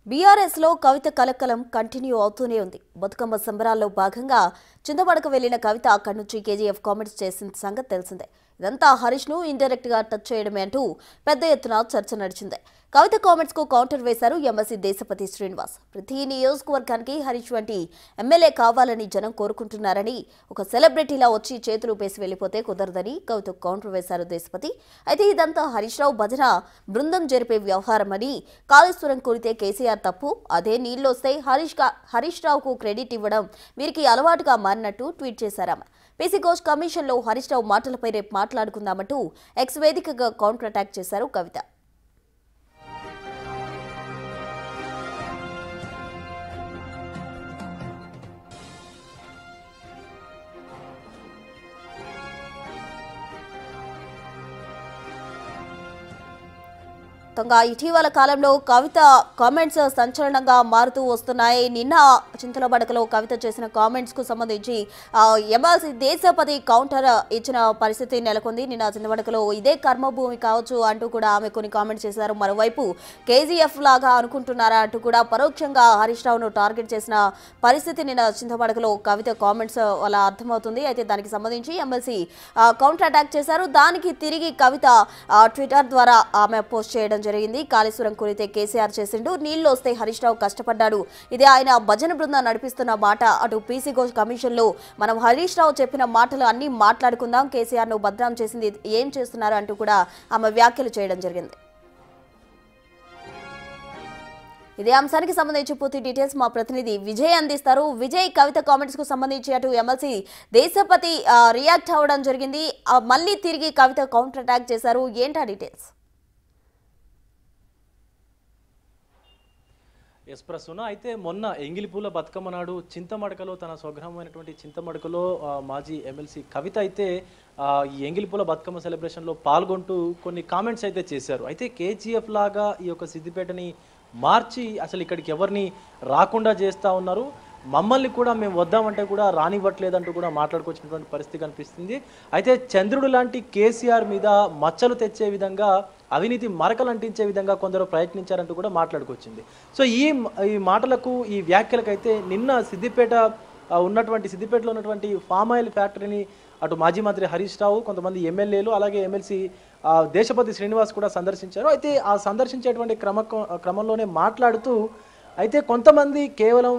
BRS లో కవిత కలకలం continue అవుతూనే ఉంది. బతుకమ్మ సంబరాల్లో భాగంగా చింతమడక వెళ్లిన కవిత అక్కడి నుంచి కేజీఎఫ్ కామెంట్స్ చేసిన సంగతి తెలిసిందే. ఇదంతా హరీష్ ను ఇండైరెక్ట్ గా టచ్ చేయడమే అంటూ పెద్ద ఎత్తున చర్చ నడిచింది. కవిత కామెంట్స్ కు కౌంటర్ వేశారు ఎమ్మెల్సీ దేశపతి శ్రీనివాస్. ప్రతి నియోజకవర్గానికి హరీష్ వంటి ఎమ్మెల్యే కావాలని జనం కోరుకుంటున్నారని, ఒక సెలబ్రిటీలా వచ్చి చేతులు పేసి వెళ్లిపోతే కుదరదని కవిత కౌంటర్ వేశారు దేశపతి. అయితే ఇదంతా హరీష్ రావు భజన బృందం జరిపే వ్యవహారమని, కాళేశ్వరం కూలితే కేసీఆర్ తప్పు, అదే నీళ్లొస్తే హరీష్ రావుకు క్రెడిట్ ఇవ్వడం వీరికి అలవాటుగా మారినట్టు ట్వీట్ చేశారామె. పీసీ ఘోష్ కమిషన్లో హరీష్ రావు మాటలపై రేపు మాట్లాడుకుందామంటూ ఎక్స్ వేదికగా కౌంటర్ అటాక్ చేశారు కవిత. ఇటీవల కాలంలో కవిత కామెంట్స్ సంచలనంగా మారుతూ వస్తున్నాయి. నిన్న చింతలబడకలో కవిత చేసిన కామెంట్స్ కు సంబంధించి ఎమ్మెల్సీ దేశపతి కౌంటర్ ఇచ్చిన పరిస్థితి నెలకొంది. నిన్న చింతలబడకలో ఇదే కర్మభూమి కావచ్చు అంటూ కూడా ఆమె కొన్ని కామెంట్స్ చేశారు. మరోవైపు కేజీఎఫ్ లాగా అనుకుంటున్నారా అంటూ కూడా పరోక్షంగా హరీష్ రావును టార్గెట్ చేసిన పరిస్థితి నిన్న చింతలబడకలో కవిత కామెంట్స్ వల్ల అర్థమవుతుంది. అయితే దానికి సంబంధించి ఎమ్మెల్సీ కౌంటర్ అటాక్ చేశారు. దానికి తిరిగి కవిత ట్విట్టర్ ద్వారా ఆమె పోస్ట్ చేయడం జరిగింది. కాళేశ్వరం కూలితే కేసీఆర్ చేసిండు, నీళ్లు వస్తే హరీష్ రావు కష్టపడ్డాడు, ఇదే ఆయన భజన బృందం నడిపిస్తున్న మాట. అటు పీసీ ఘోష్ కమిషన్ లో మనం హరీష్ రావు చెప్పిన మాటలు అన్ని మాట్లాడుకుందాం, కేసీఆర్ ను బద్నాం చేసింది ఏం చేస్తున్నారు అంటూ కూడా ఆమె వ్యాఖ్యలు చేయడం జరిగింది. ఇదే అంశానికి సంబంధించి పూర్తి డీటెయిల్స్ మా ప్రతినిధి విజయ్ అందిస్తారు. విజయ్, కవిత కామెంట్స్ కు సంబంధించి అటు ఎమ్మెల్సీ దేశపతి రియాక్ట్ అవ్వడం జరిగింది, మళ్ళీ తిరిగి కవిత కౌంటర్ అటాక్ చేశారు, ఏంటా డీటెయిల్స్? ఎస్ ప్రసూన, అయితే మొన్న ఎంగిలిపూల బతుకమ్మ నాడు చింతమడకలో తన స్వగ్రామైనటువంటి చింతమడకలో మాజీ ఎమ్మెల్సీ కవిత అయితే ఈ ఎంగిలిపూల బతుకమ్మ సెలబ్రేషన్లో పాల్గొంటూ కొన్ని కామెంట్స్ అయితే చేశారు. అయితే కేజీఎఫ్ లాగా ఈ యొక్క సిద్దిపేటని మార్చి అసలు ఇక్కడికి ఎవరిని రాకుండా చేస్తూ ఉన్నారు, మమ్మల్ని కూడా మేము వద్దామంటే కూడా రానివ్వట్లేదంటూ కూడా మాట్లాడుకొచ్చినటువంటి పరిస్థితి కనిపిస్తుంది. అయితే చంద్రుడు లాంటి కేసీఆర్ మీద మచ్చలు తెచ్చే విధంగా, అవినీతి మరకలు అంటించే విధంగా కొందరు ప్రయత్నించారంటూ కూడా మాట్లాడుకొచ్చింది. సో ఈ మాటలకు, ఈ వ్యాఖ్యలకైతే నిన్న సిద్దిపేటలో ఉన్నటువంటి ఫామ్ ఆయిల్ ఫ్యాక్టరీని అటు మాజీ మంత్రి హరీష్ రావు, కొంతమంది ఎమ్మెల్యేలు, అలాగే ఎమ్మెల్సీ దేశపతి శ్రీనివాస్ కూడా సందర్శించారు. అయితే ఆ సందర్శించేటువంటి క్రమంలోనే మాట్లాడుతూ అయితే కొంతమంది కేవలం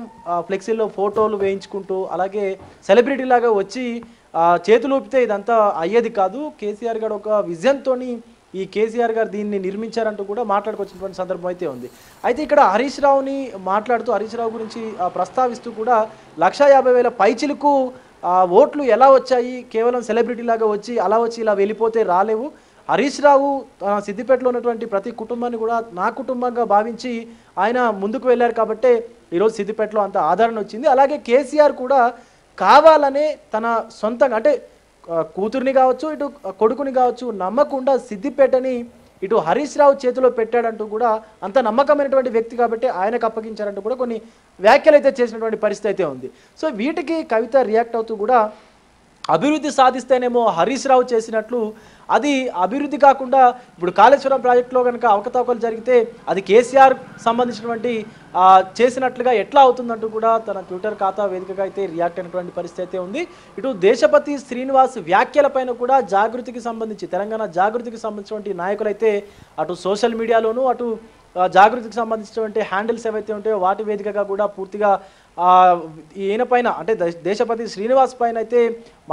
ఫ్లెక్సీల్లో ఫోటోలు వేయించుకుంటూ, అలాగే సెలబ్రిటీ లాగా వచ్చి చేతులు ఊపితే ఇదంతా అయ్యేది కాదు, కేసీఆర్ గారు ఒక విజన్తో ఈ కేసీఆర్ గారు దీన్ని నిర్మించారంటూ కూడా మాట్లాడుకొచ్చినటువంటి సందర్భం అయితే ఉంది. అయితే ఇక్కడ హరీష్ రావుని మాట్లాడుతూ, హరీష్ రావు గురించి ప్రస్తావిస్తూ కూడా 150,000 పైచిలకు ఓట్లు ఎలా వచ్చాయి, కేవలం సెలబ్రిటీ లాగా వచ్చి అలా వచ్చి ఇలా వెళ్ళిపోతే రాలేవు, హరీష్ రావు సిద్దిపేటలో ఉన్నటువంటి ప్రతి కుటుంబాన్ని కూడా నా కుటుంబంగా భావించి ఆయన ముందుకు వెళ్ళారు కాబట్టే ఈరోజు సిద్దిపేటలో అంత ఆదరణ వచ్చింది. అలాగే కేసీఆర్ కూడా కావాలనే తన సొంతంగా, అంటే కూతుర్ని కావచ్చు, ఇటు కొడుకుని కావచ్చు, నమ్మకుండా సిద్దిపేటని ఇటు హరీష్ రావు చేతిలో పెట్టాడంటూ కూడా, అంత నమ్మకమైనటువంటి వ్యక్తి కాబట్టి ఆయనకు అప్పగించారంటూ కూడా కొన్ని వ్యాఖ్యలు అయితే చేసినటువంటి పరిస్థితి అయితే ఉంది. సో వీటికి కవిత రియాక్ట్ అవుతూ కూడా అభివృద్ధి సాధిస్తేనేమో హరీష్ రావు చేసినట్లు, అది అభివృద్ధి కాకుండా ఇప్పుడు కాళేశ్వరం ప్రాజెక్టులో కనుక అవకతవకలు జరిగితే అది కేసీఆర్ సంబంధించినటువంటి చేసినట్లుగా ఎట్లా అవుతుందంటూ కూడా తన ట్విట్టర్ ఖాతా వేదికగా అయితే రియాక్ట్ అయినటువంటి పరిస్థితి అయితే ఉంది. ఇటు దేశపతి శ్రీనివాస్ వ్యాఖ్యలపైన కూడా జాగృతికి సంబంధించి, తెలంగాణ జాగృతికి సంబంధించినటువంటి నాయకులైతే అటు సోషల్ మీడియాలోనూ, అటు జాగృతికి సంబంధించినటువంటి హ్యాండిల్స్ ఏవైతే ఉంటాయో వాటి వేదికగా కూడా పూర్తిగా ఈయన పైన, అంటే దేశపతి శ్రీనివాస్ పైన అయితే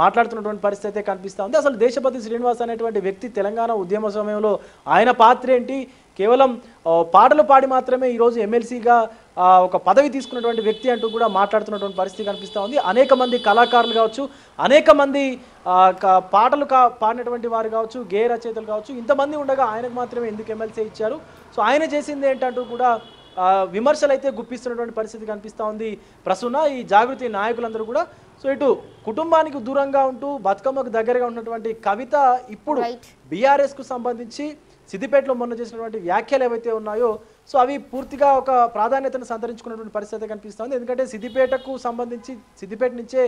మాట్లాడుతున్నటువంటి పరిస్థితి అయితే కనిపిస్తూ ఉంది. అసలు దేశపతి శ్రీనివాస్ అనేటువంటి వ్యక్తి తెలంగాణ ఉద్యమ సమయంలో ఆయన పాత్ర ఏంటి, కేవలం పాటలు పాడి మాత్రమే ఈరోజు ఎమ్మెల్సీగా ఒక పదవి తీసుకున్నటువంటి వ్యక్తి అంటూ కూడా మాట్లాడుతున్నటువంటి పరిస్థితి కనిపిస్తూ ఉంది. అనేక మంది కళాకారులు కావచ్చు, అనేక మంది పాటలు పాడినటువంటి వారు కావచ్చు, గేయ రచయితలు కావచ్చు, ఇంతమంది ఉండగా ఆయనకు మాత్రమే ఎందుకు ఎమ్మెల్సీ ఇచ్చారు, సో ఆయన చేసింది ఏంటంటూ కూడా విమర్శలు అయితే గుప్పిస్తున్నటువంటి పరిస్థితి కనిపిస్తూ ఉంది ప్రసూన. ఈ జాగృతి నాయకులందరూ కూడా సో ఇటు కుటుంబానికి దూరంగా ఉంటూ బతుకమ్మకు దగ్గరగా ఉన్నటువంటి కవిత ఇప్పుడు బీఆర్ఎస్ కు సంబంధించి సిద్దిపేటలో మొన్న చేసినటువంటి వ్యాఖ్యలు ఏవైతే ఉన్నాయో సో అవి పూర్తిగా ఒక ప్రాధాన్యతను సంతరించుకున్నటువంటి పరిస్థితి కనిపిస్తుంది. ఎందుకంటే సిద్దిపేటకు సంబంధించి సిద్దిపేట నుంచే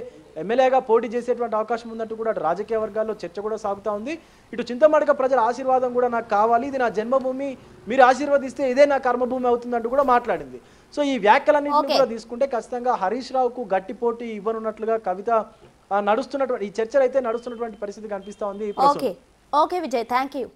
ఎమ్మెల్యేగా పోటీ చేసేటువంటి అవకాశం ఉన్నట్టు కూడా అటు రాజకీయ వర్గాల్లో చర్చ కూడా సాగుతూ ఉంది. ఇటు చింతమడక ప్రజల ఆశీర్వాదం కూడా నాకు కావాలి, ఇది నా జన్మభూమి, మీరు ఆశీర్వదిస్తే ఇదే నా కర్మభూమి అవుతుందంటూ కూడా మాట్లాడింది. సో ఈ వ్యాఖ్యలన్నింటినీ కూడా తీసుకుంటే ఖచ్చితంగా హరీష్ రావుకు గట్టి పోటీ ఇవ్వనున్నట్లుగా కవిత నడుస్తున్నటువంటి ఈ చర్చలు అయితే నడుస్తున్నటువంటి పరిస్థితి కనిపిస్తూ ఉంది. Okay Vijay, thank you.